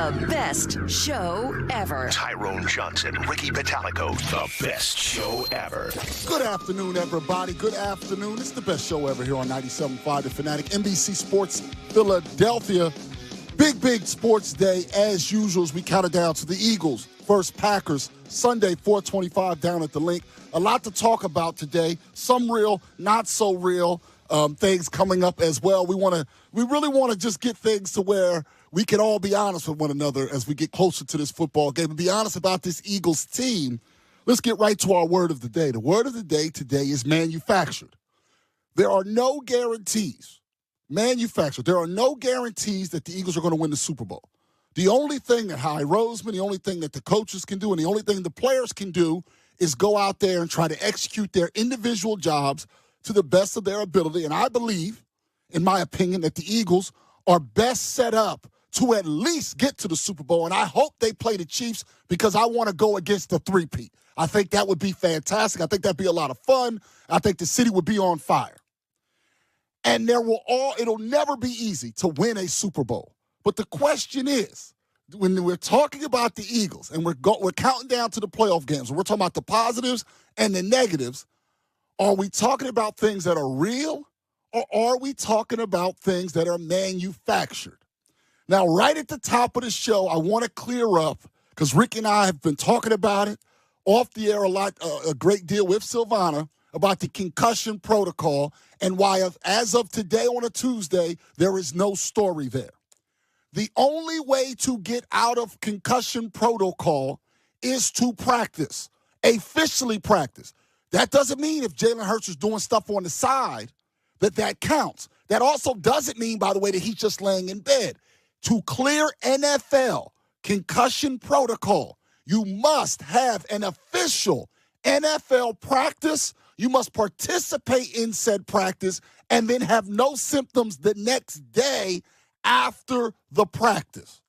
The best show ever. Tyrone Johnson, Ricky Bottalico, the best show ever. Good afternoon, everybody. Good afternoon. It's the best show ever here on 97.5 The Fanatic. NBC Sports Philadelphia. Big sports day as usual as we count it down to the Eagles versus Packers. Sunday, 4:25 down at the Link. A lot to talk about today. Some real, not so real things coming up as well. We really want to just get things to where we can all be honest with one another as we get closer to this football game and be honest about this Eagles team. Let's get right to our word of the day. The word of the day today is manufactured. There are no guarantees. Manufactured. There are no guarantees that the Eagles are going to win the Super Bowl. The only thing that Howie Roseman, the only thing that the coaches can do, and the only thing the players can do is go out there and try to execute their individual jobs to the best of their ability. And I believe, in my opinion, that the Eagles are best set up to at least get to the Super Bowl. And I hope they play the Chiefs because I want to go against the three-peat. I think that would be fantastic. I think that'd be a lot of fun. I think the city would be on fire. And it'll never be easy to win a Super Bowl. But the question is, when we're talking about the Eagles and we're counting down to the playoff games, and we're talking about the positives and the negatives, are we talking about things that are real or are we talking about things that are manufactured? Now, right at the top of the show, I want to clear up, because Rick and I have been talking about it off the air a great deal with Silvana, about the concussion protocol and why, as of today on a Tuesday, there is no story there. The only way to get out of concussion protocol is to practice, officially practice. That doesn't mean if Jalen Hurts is doing stuff on the side that counts. That also doesn't mean, by the way, that he's just laying in bed. To clear NFL concussion protocol, you must have an official NFL practice. You must participate in said practice and then have no symptoms the next day after the practice.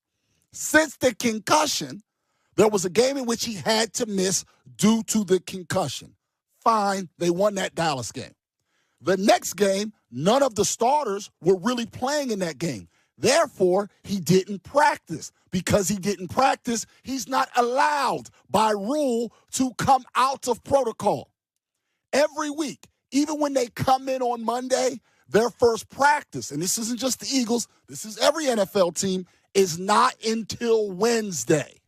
Since the concussion, there was a game in which he had to miss due to the concussion. Fine, they won that Dallas game. The next game, none of the starters were really playing in that game. Therefore, he didn't practice. Because he didn't practice, he's not allowed by rule to come out of protocol. Every week, even when they come in on Monday, their first practice, and this isn't just the Eagles, this is every NFL team, is not until Wednesday.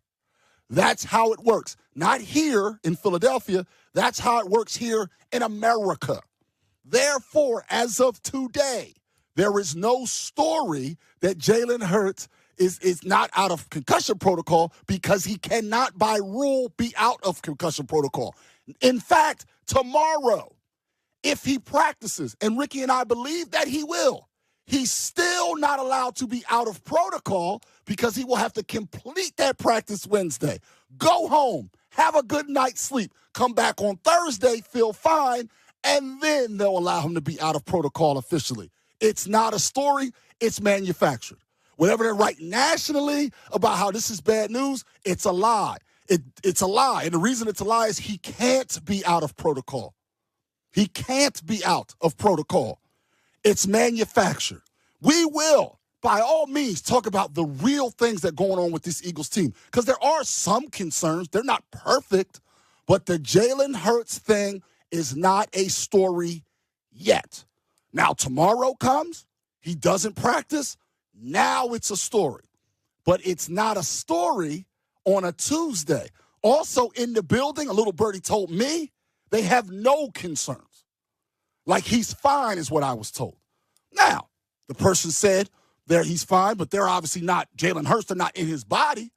That's how it works. Not here in Philadelphia. That's how it works here in America. Therefore, as of today, there is no story that Jalen Hurts is not out of concussion protocol because he cannot, by rule, be out of concussion protocol. In fact, tomorrow, if he practices, and Ricky and I believe that he will, he's still not allowed to be out of protocol because he will have to complete that practice Wednesday. Go home, have a good night's sleep, come back on Thursday, feel fine, and then they'll allow him to be out of protocol officially. It's not a story, it's manufactured. Whatever they're writing nationally about how this is bad news, it's a lie. It's a lie. And the reason it's a lie is he can't be out of protocol. He can't be out of protocol. It's manufactured. We will, by all means, talk about the real things that are going on with this Eagles team because there are some concerns. They're not perfect, but the Jalen Hurts thing is not a story yet. Now, tomorrow comes, he doesn't practice, now it's a story. But it's not a story on a Tuesday. Also in the building, a little birdie told me, they have no concerns. Like he's fine is what I was told. Now, the person said he's fine, but they're obviously not, Jalen Hurts, they're not in his body.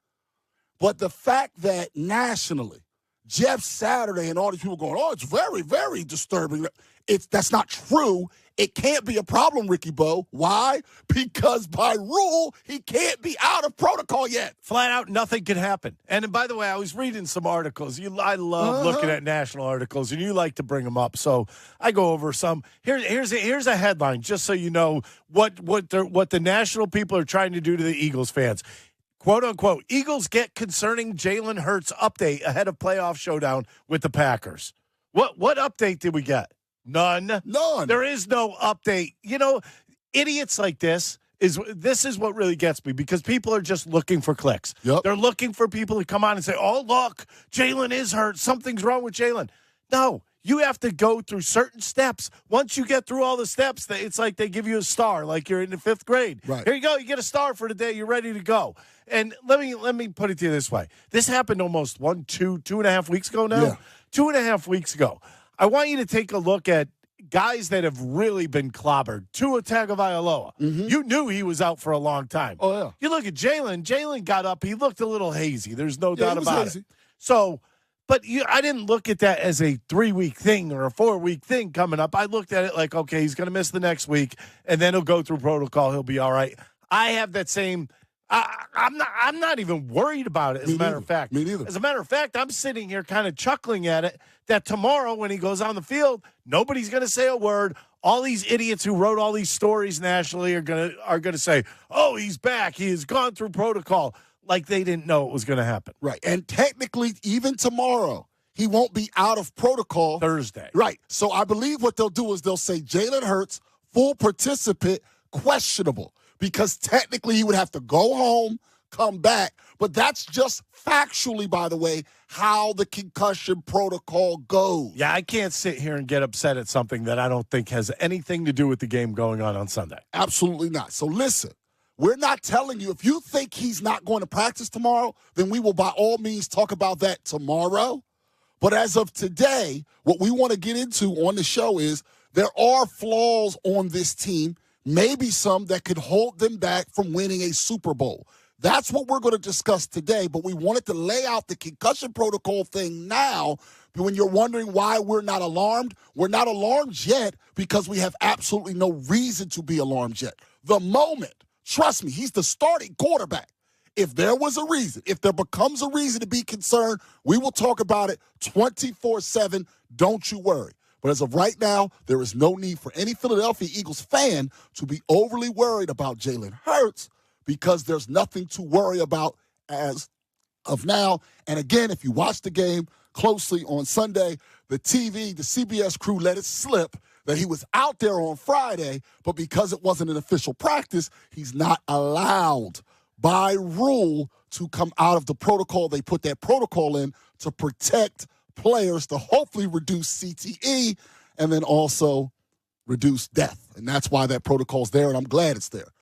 But the fact that nationally, Jeff Saturday and all these people going, oh, it's very, very disturbing. That's not true. It can't be a problem, Ricky Bo. Why? Because by rule, he can't be out of protocol yet. Flat out, nothing can happen. And by the way, I was reading some articles. I love looking at national articles, and you like to bring them up. So I go over some. Here's a headline, just so you know what the national people are trying to do to the Eagles fans. Quote, unquote, Eagles get concerning Jalen Hurts update ahead of playoff showdown with the Packers. What update did we get? None. None. There is no update. You know, idiots like this, this is what really gets me, because people are just looking for clicks. Yep. They're looking for people to come on and say, oh, look, Jalen is hurt. Something's wrong with Jalen. No, you have to go through certain steps. Once you get through all the steps, it's like they give you a star, like you're in the 5th grade. Right. Here you go. You get a star for the day. You're ready to go. And let me put it to you this way. This happened almost 2.5 weeks ago now. Yeah. 2.5 weeks ago. I want you to take a look at guys that have really been clobbered. Tua Tagovailoa. Mm-hmm. You knew he was out for a long time. Oh, yeah. You look at Jalen. Jalen got up. He looked a little hazy. There's no doubt about it. So, but I didn't look at that as a 3-week thing or a 4-week thing coming up. I looked at it like, okay, he's going to miss the next week, and then he'll go through protocol. He'll be all right. I have that same I'm not even worried about it, as a matter of fact. Me neither. As a matter of fact, I'm sitting here kind of chuckling at it that tomorrow when he goes on the field, nobody's going to say a word. All these idiots who wrote all these stories nationally are gonna say, oh, he's back. He has gone through protocol, like they didn't know it was going to happen. Right. And technically, even tomorrow, he won't be out of protocol. Thursday. Right. So I believe what they'll do is they'll say Jalen Hurts, full participant, questionable. Because technically he would have to go home, come back. But that's just factually, by the way, how the concussion protocol goes. Yeah, I can't sit here and get upset at something that I don't think has anything to do with the game going on Sunday. Absolutely not. So listen, we're not telling you. If you think he's not going to practice tomorrow, then we will by all means talk about that tomorrow. But as of today, what we want to get into on the show is there are flaws on this team. Maybe some that could hold them back from winning a Super Bowl. That's what we're going to discuss today, but we wanted to lay out the concussion protocol thing now. When you're wondering why we're not alarmed, we're not alarmed yet because we have absolutely no reason to be alarmed yet. The moment, trust me, he's the starting quarterback. If there was a reason, if there becomes a reason to be concerned, we will talk about it 24/7. Don't you worry. But as of right now, there is no need for any Philadelphia Eagles fan to be overly worried about Jalen Hurts because there's nothing to worry about as of now. And again, if you watch the game closely on Sunday, the CBS crew let it slip that he was out there on Friday, but because it wasn't an official practice, he's not allowed by rule to come out of the protocol. They put that protocol in to protect players, to hopefully reduce CTE and then also reduce death. And that's why that protocol's there, and I'm glad it's there.